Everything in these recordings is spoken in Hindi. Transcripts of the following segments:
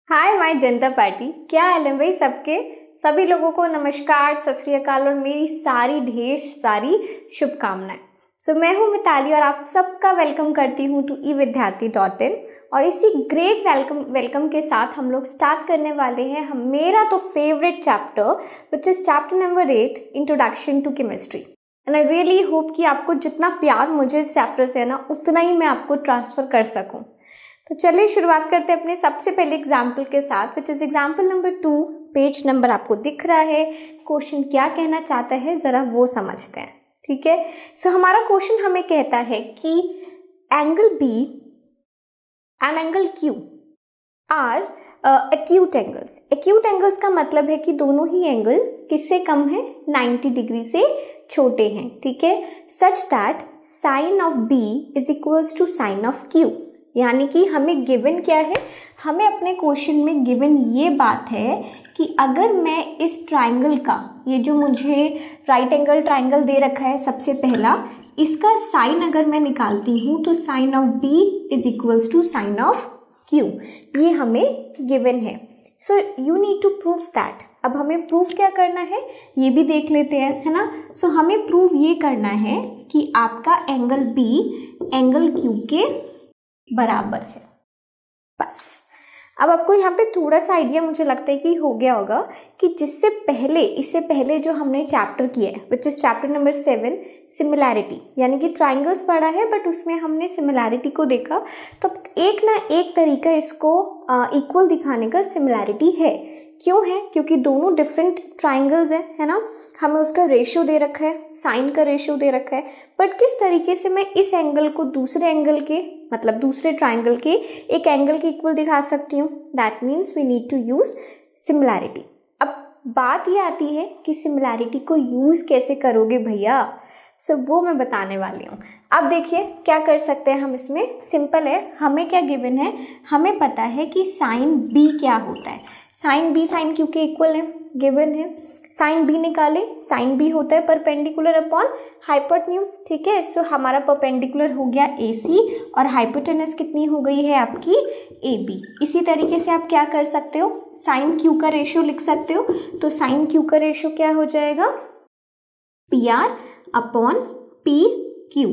हाय माय जनता पार्टी, क्या हाल है भाई सबके। सभी लोगों को नमस्कार, सत श्री अकाल और मेरी सारी ढेर सारी शुभकामनाएं। मैं हूं मिताली और आप सबका वेलकम करती हूं टू evidyarthi.in। और इसी ग्रेट वेलकम के साथ हम लोग स्टार्ट करने वाले हैं मेरा तो favourite chapter which is chapter number 8, introduction to chemistry. And I really hope कि आपको जितना प्यार मुझे इस चैप्टर से है ना, उतना ही मैं आपको ट्रांसफर कर सकूं। तो चलिए शुरुआत करते हैं अपने सबसे पहले एग्जाम्पल के साथ, which is example number 2। Page number आपको दिख रहा है। क्वेश्चन क्या कहना चाहता है जरा वो समझते हैं, ठीक है। हमारा क्वेश्चन हमें कहता है कि angle B and angle Q are acute angles. Acute angles का मतलब है कि दोनों ही एंगल किससे कम है, 90 डिग्री से छोटे हैं, ठीक है। Such that sine of B is equals to sine of Q. यानी कि हमें गिवन क्या है, हमें अपने क्वेश्चन में गिवन ये बात है कि अगर मैं इस ट्राइंगल का, ये जो मुझे राइट एंगल ट्राइंगल दे रखा है सबसे पहला, इसका साइन अगर मैं निकालती हूं तो sine of B is equals to sine of Q, ये हमें गिवन है। So you need to prove that. अब हमें प्रूफ क्या करना है ये भी देख लेते हैं, है ना। हमें प्रूव ये करना है कि आपका एंगल बी एंगल क्यू के बराबर है, बस। अब आपको यहाँ पे थोड़ा सा आइडिया मुझे लगता है कि हो गया होगा कि इससे पहले जो हमने चैप्टर किया है विच इज चैप्टर नंबर 7, सिमिलैरिटी, यानी कि ट्राइंगल्स पढ़ा है बट उसमें हमने सिमिलैरिटी को देखा। तो एक ना एक तरीका इसको इक्वल दिखाने का सिमिलैरिटी है। क्यों है? क्योंकि दोनों डिफरेंट ट्राइंगल्स हैं, है ना। हमें उसका रेशियो दे रखा है, साइन का रेशियो दे रखा है, बट किस तरीके से मैं इस एंगल को दूसरे एंगल के, मतलब दूसरे ट्राइंगल के एक एंगल के इक्वल दिखा सकती हूँ। That means we need to use similarity. अब बात ये आती है कि सिमिलैरिटी को यूज कैसे करोगे भैया, वो मैं बताने वाली हूँ। अब देखिए क्या कर सकते हैं हम इसमें। सिंपल है, हमें क्या गिवन है, हमें पता है कि साइन बी क्या होता है। साइन बी साइन क्यू के इक्वल है, गिवन है। साइन बी निकाले, साइन बी होता है परपेंडिकुलर अपॉन हाइपोटेन्यूज, ठीक है। हमारा परपेंडिकुलर हो गया AC और हाइपोटेनस कितनी हो गई है आपकी AB। इसी तरीके से आप क्या कर सकते हो, साइन क्यू का रेशियो लिख सकते हो। तो साइन क्यू का रेशियो क्या हो जाएगा, PR अपॉन PQ,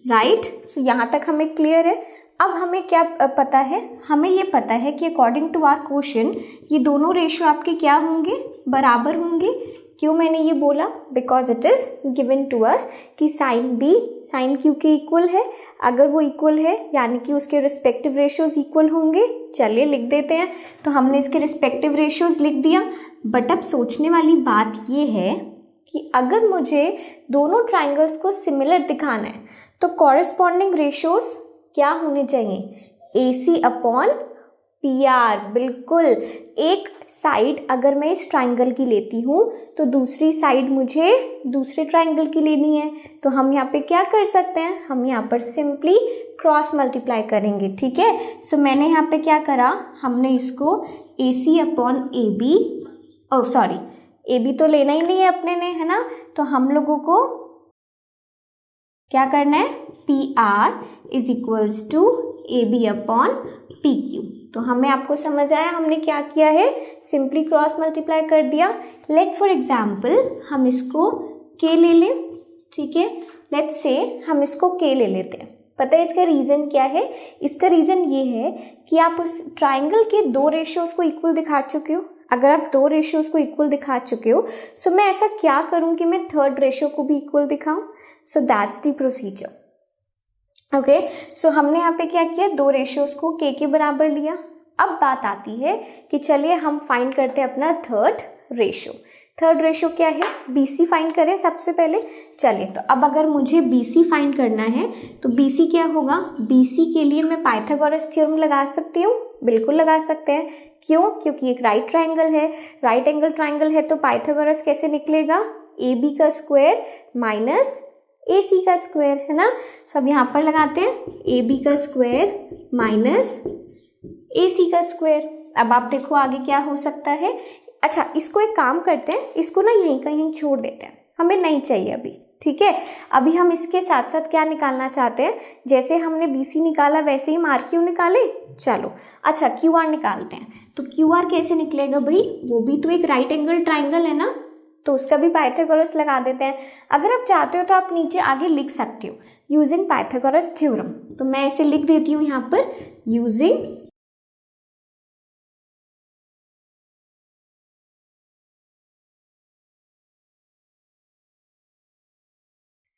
राइट। यहाँ तक हमें क्लियर है। अब हमें क्या पता है, हमें ये पता है कि अकॉर्डिंग टू आवर क्वेश्चन ये दोनों रेशियो आपके क्या होंगे, बराबर होंगे। क्यों मैंने ये बोला, because it is given to us कि साइन बी साइन क्यू के इक्वल है। अगर वो इक्वल है यानी कि उसके रिस्पेक्टिव रेशियोज इक्वल होंगे। चलिए लिख देते हैं। तो हमने इसके रिस्पेक्टिव रेशियोज लिख दिया। बट अब सोचने वाली बात ये है कि अगर मुझे दोनों ट्राइंगल्स को सिमिलर दिखाना है तो कॉरेस्पॉन्डिंग रेशियोज क्या होने चाहिए, AC अपॉन PR। बिल्कुल, एक साइड अगर मैं इस ट्राइंगल की लेती हूँ तो दूसरी साइड मुझे दूसरे ट्राइंगल की लेनी है। तो हम यहाँ पे क्या कर सकते हैं, हम यहाँ पर सिंपली क्रॉस मल्टीप्लाई करेंगे, ठीक है। मैंने यहाँ पे क्या करा, हमने इसको AC upon AB, sorry AB तो लेना ही नहीं है अपने ने, है ना। तो हम लोगों को क्या करना है, PR is equals to AB upon PQ। तो हमें आपको समझ आया हमने क्या किया है, सिंपली क्रॉस मल्टीप्लाई कर दिया। लेट फॉर एग्जाम्पल हम इसको K ले लें, ठीक है। लेट्स से हम इसको K ले लेते हैं। पता है इसका रीजन क्या है, इसका रीजन ये है कि आप उस ट्राइंगल के दो रेशियोज को इक्वल दिखा चुके हो। अगर आप दो रेशियोज को इक्वल दिखा चुके हो मैं ऐसा क्या करूं कि मैं थर्ड रेशियो को भी इक्वल दिखाऊं। That's the procedure. ओके, हमने यहाँ पे क्या किया, दो रेशियोज को K के बराबर लिया। अब बात आती है कि चलिए हम फाइंड करते हैं अपना थर्ड रेशियो। थर्ड रेशियो क्या है, BC फाइंड करें सबसे पहले। चलिए, तो अब अगर मुझे BC फाइंड करना है तो BC क्या होगा, BC के लिए मैं पाइथागोरस थ्योरम लगा सकती हूँ। बिल्कुल लगा सकते हैं। क्यों? क्योंकि एक राइट ट्राइंगल है, राइट एंगल ट्राइंगल है, तो पाइथागोरस कैसे निकलेगा, AB का स्क्वायर माइनस AC का स्क्वायर, है ना। अब यहाँ पर लगाते हैं AB का स्क्वायर माइनस AC का स्क्वायर। अब आप देखो आगे क्या हो सकता है। अच्छा, इसको एक काम करते हैं, इसको ना यहीं कहीं छोड़ देते हैं, हमें नहीं चाहिए अभी, ठीक है। अभी हम इसके साथ साथ क्या निकालना चाहते हैं, जैसे हमने BC निकाला वैसे ही हम RQ निकाले। चलो अच्छा, QR निकालते हैं। तो क्यू आर कैसे निकलेगा भाई, वो भी तो एक राइट एंगल ट्राइंगल है ना, तो उसका भी पाइथागोरस लगा देते हैं। अगर आप चाहते हो तो आप नीचे आगे लिख सकते हो यूजिंग पाइथागोरस थ्योरम, तो मैं इसे लिख देती हूँ यहाँ पर यूजिंग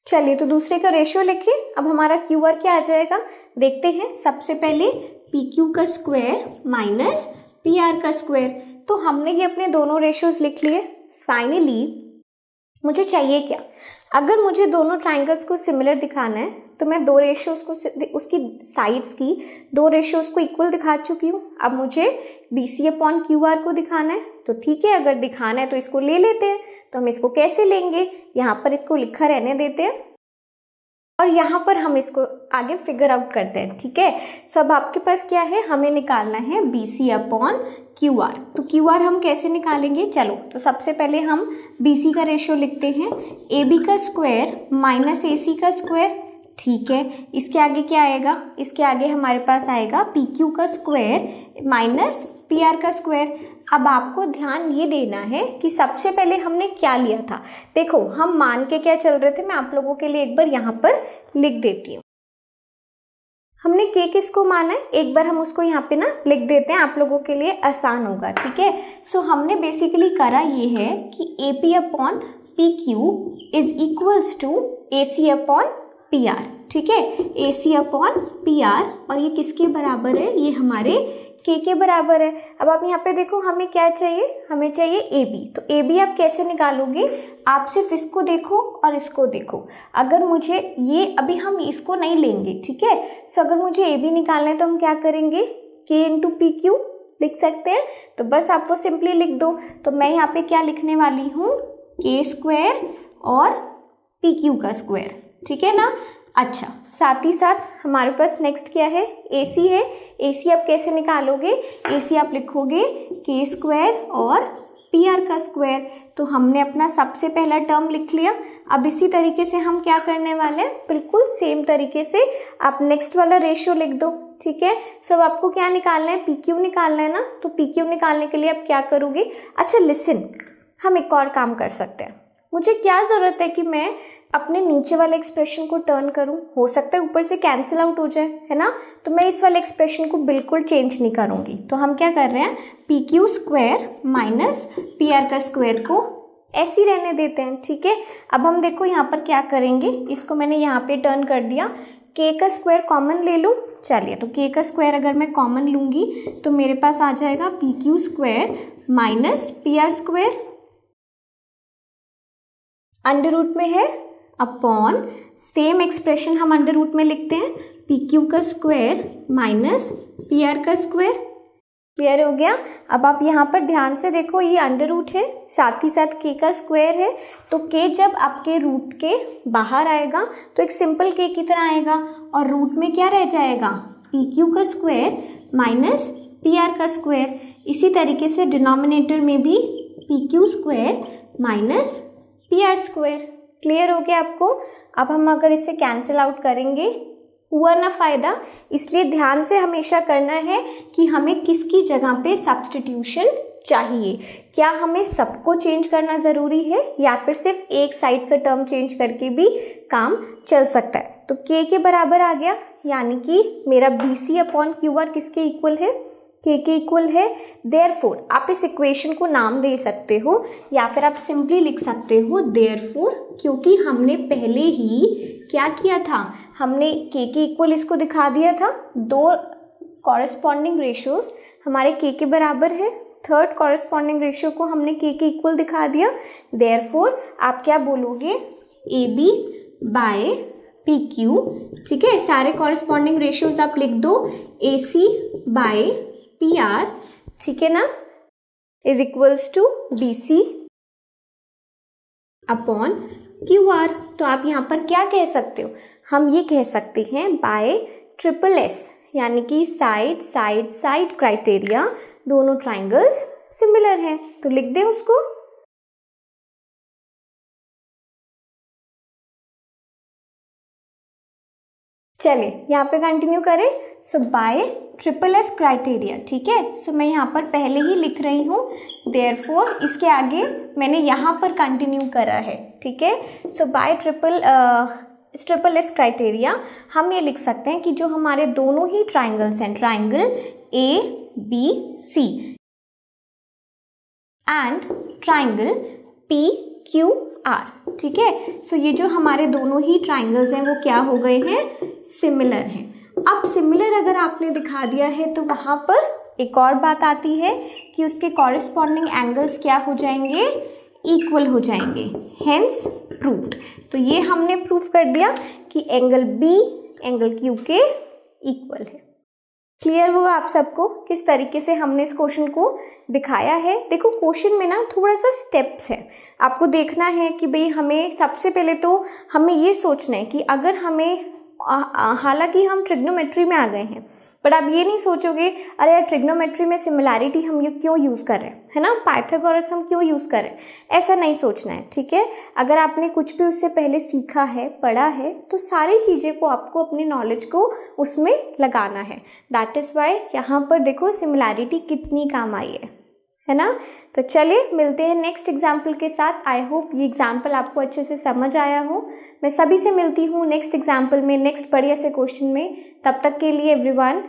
चलिए तो दूसरे का रेशियो लिखिए। अब हमारा क्यू आर क्या आ जाएगा देखते हैं। सबसे पहले पी क्यू का स्क्वायर माइनस पी आर का स्क्वायर, तो हमने ये अपने दोनों रेशियोज लिख लिए। फाइनली मुझे चाहिए क्या, अगर मुझे दोनों ट्राइंगल्स को सिमिलर दिखाना है तो मैं दो रेशियोज को, उसकी साइड्स की दो रेशियोज को इक्वल दिखा चुकी हूँ। अब मुझे B C upon Q R को दिखाना है, तो ठीक है अगर दिखाना है तो इसको ले लेते हैं। तो हम इसको कैसे लेंगे, यहाँ पर इसको लिखा रहने देते हैं और यहाँ पर हम इसको आगे फिगर आउट करते हैं, ठीक है। सो अब आपके पास क्या है, हमें निकालना है B C upon Q R. तो क्यू आर हम कैसे निकालेंगे, चलो तो सबसे पहले हम बी सी का रेशियो लिखते हैं, ए बी का स्क्वायर माइनस ए सी का स्क्वायर, ठीक है। इसके आगे क्या आएगा, इसके आगे हमारे पास आएगा पी क्यू का स्क्वायर माइनस पी आर का स्क्वायर। अब आपको ध्यान ये देना है कि सबसे पहले हमने क्या लिया था। देखो हम मान के क्या चल रहे थे, मैं आप लोगों के लिए एक बार यहाँ पर लिख देती हूँ। हमने के किसको माना है, एक बार हम उसको यहाँ पे ना लिख देते हैं, आप लोगों के लिए आसान होगा, ठीक है। सो हमने बेसिकली करा ये है कि A P upon P Q is equals to A C upon P R, ठीक है। A C upon P R, और ये किसके बराबर है, ये हमारे के बराबर है। अब आप यहाँ पे देखो हमें क्या चाहिए, हमें चाहिए ए बी। तो ए बी आप कैसे निकालोगे, आप सिर्फ इसको देखो और इसको देखो। अगर मुझे ये, अभी हम इसको नहीं लेंगे, ठीक है। सो अगर मुझे ए बी निकालना है तो हम क्या करेंगे, के इंटू पी क्यू लिख सकते हैं। तो बस आप वो सिंपली लिख दो। तो मैं यहाँ पे क्या लिखने वाली हूँ, के स्क्वायर और पी क्यू का स्क्वायर, ठीक है ना। अच्छा, साथ ही साथ हमारे पास नेक्स्ट क्या है, ए सी है। ए सी आप कैसे निकालोगे, ए सी आप लिखोगे के स्क्वायर और पी आर का स्क्वायर। तो हमने अपना सबसे पहला टर्म लिख लिया। अब इसी तरीके से हम क्या करने वाले हैं, बिल्कुल सेम तरीके से आप नेक्स्ट वाला रेशियो लिख दो, ठीक है। सब आपको क्या निकालना है, पी क्यू निकालना है ना। तो पी क्यू निकालने के लिए आप क्या करोगे, अच्छा लिसन, हम एक और काम कर सकते हैं। मुझे क्या जरूरत है कि मैं अपने नीचे वाले एक्सप्रेशन को टर्न करूं, हो सकता है ऊपर से कैंसिल आउट हो जाए, है ना। तो मैं इस वाले एक्सप्रेशन को बिल्कुल चेंज नहीं करूंगी। तो हम क्या कर रहे हैं, P Q square minus P R का स्क्वायर को ऐसे ही रहने देते हैं, ठीक है। अब हम देखो यहाँ पर क्या करेंगे, इसको मैंने यहाँ पे टर्न कर दिया, के का स्क्वायर कॉमन ले लूँ। चलिए, तो के का स्क्वायर अगर मैं कॉमन लूंगी तो मेरे पास आ जाएगा P Q square minus P R square, under root में है अपॉन, सेम एक्सप्रेशन हम अंडर रूट में लिखते हैं, पी क्यू का स्क्वायर माइनस पी आर का स्क्वायर। क्लियर हो गया। अब आप यहाँ पर ध्यान से देखो, ये अंडर रूट है, साथ ही साथ के का स्क्वायर है। तो के जब आपके रूट के बाहर आएगा तो एक सिंपल के की तरह आएगा, और रूट में क्या रह जाएगा, पी क्यू का स्क्वायर माइनस पी आर का स्क्वायर। इसी तरीके से डिनोमिनेटर में भी P Q square minus P R square. Clear हो गया आपको। अब हम अगर इसे कैंसिल आउट करेंगे, हुआ ना फायदा। इसलिए ध्यान से हमेशा करना है कि हमें किसकी जगह पे सब्स्टिट्यूशन चाहिए। क्या हमें सबको चेंज करना जरूरी है, या फिर सिर्फ एक साइड का टर्म चेंज करके भी काम चल सकता है। तो के के बराबर आ गया, यानी कि मेरा B C upon Q R किसके इक्वल है, के इक्वल है। देयरफॉर आप इस इक्वेशन को नाम दे सकते हो, या फिर आप सिंपली लिख सकते हो देयरफॉर, क्योंकि हमने पहले ही क्या किया था, हमने के इक्वल इसको दिखा दिया था। दो कॉरेस्पॉन्डिंग रेशियोज हमारे के बराबर है, थर्ड कॉरेस्पॉन्डिंग रेशियो को हमने के इक्वल दिखा दिया। देयरफॉर आप क्या बोलोगे, A B by P Q, ठीक है। सारे कॉरेस्पॉन्डिंग रेशियोज आप लिख दो, A C by P R, ठीक है ना, is equals to B C upon Q R. तो आप यहाँ पर क्या कह सकते हो, हम ये कह सकते हैं बाय ट्रिपल एस, यानी कि साइड साइड साइड क्राइटेरिया, दोनों ट्राइंगल्स सिमिलर हैं। तो लिख दें उसको, चलिए यहाँ पे कंटिन्यू करें। सो बाय ट्रिपल एस क्राइटेरिया, ठीक है। सो मैं यहाँ पर पहले ही लिख रही हूँ, देयरफॉर इसके आगे मैंने यहाँ पर कंटिन्यू करा है, ठीक है। So by triple S criteria हम ये लिख सकते हैं कि जो हमारे दोनों ही ट्राइंगल्स हैं, triangle A B C and triangle P Q R, ठीक है। सो ये जो हमारे दोनों ही ट्राइंगल्स हैं वो क्या हो गए हैं, सिमिलर हैं। अब सिमिलर अगर आपने दिखा दिया है तो वहाँ पर एक और बात आती है कि उसके कॉरेस्पॉन्डिंग एंगल्स क्या हो जाएंगे, इक्वल हो जाएंगे, हेंस प्रूव्ड। तो ये हमने प्रूव कर दिया कि एंगल बी एंगल क्यू के इक्वल है। क्लियर हुआ आप सबको किस तरीके से हमने इस क्वेश्चन को दिखाया है। देखो क्वेश्चन में ना थोड़ा सा स्टेप्स है, आपको देखना है कि भाई हमें सबसे पहले तो हमें ये सोचना है कि अगर हमें हालांकि हम ट्रिग्नोमेट्री में आ गए हैं, बट आप ये नहीं सोचोगे अरे यार ट्रिग्नोमेट्री में सिमिलैरिटी हम ये क्यों यूज़ कर रहे हैं, है ना, पाइथागोरस हम क्यों यूज़ कर रहे हैं, ऐसा नहीं सोचना है, ठीक है। अगर आपने कुछ भी उससे पहले सीखा है, पढ़ा है, तो सारी चीज़ें को आपको अपनी नॉलेज को उसमें लगाना है। दैट इज़ वाई यहाँ पर देखो सिमिलैरिटी कितनी काम आई है ना। तो चलिए मिलते हैं नेक्स्ट एग्जाम्पल के साथ। आई होप ये एग्जाम्पल आपको अच्छे से समझ आया हो। मैं सभी से मिलती हूँ नेक्स्ट एग्जाम्पल में, नेक्स्ट बढ़िया से क्वेश्चन में। तब तक के लिए everyone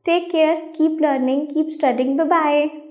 take care, keep learning, keep studying, bye bye.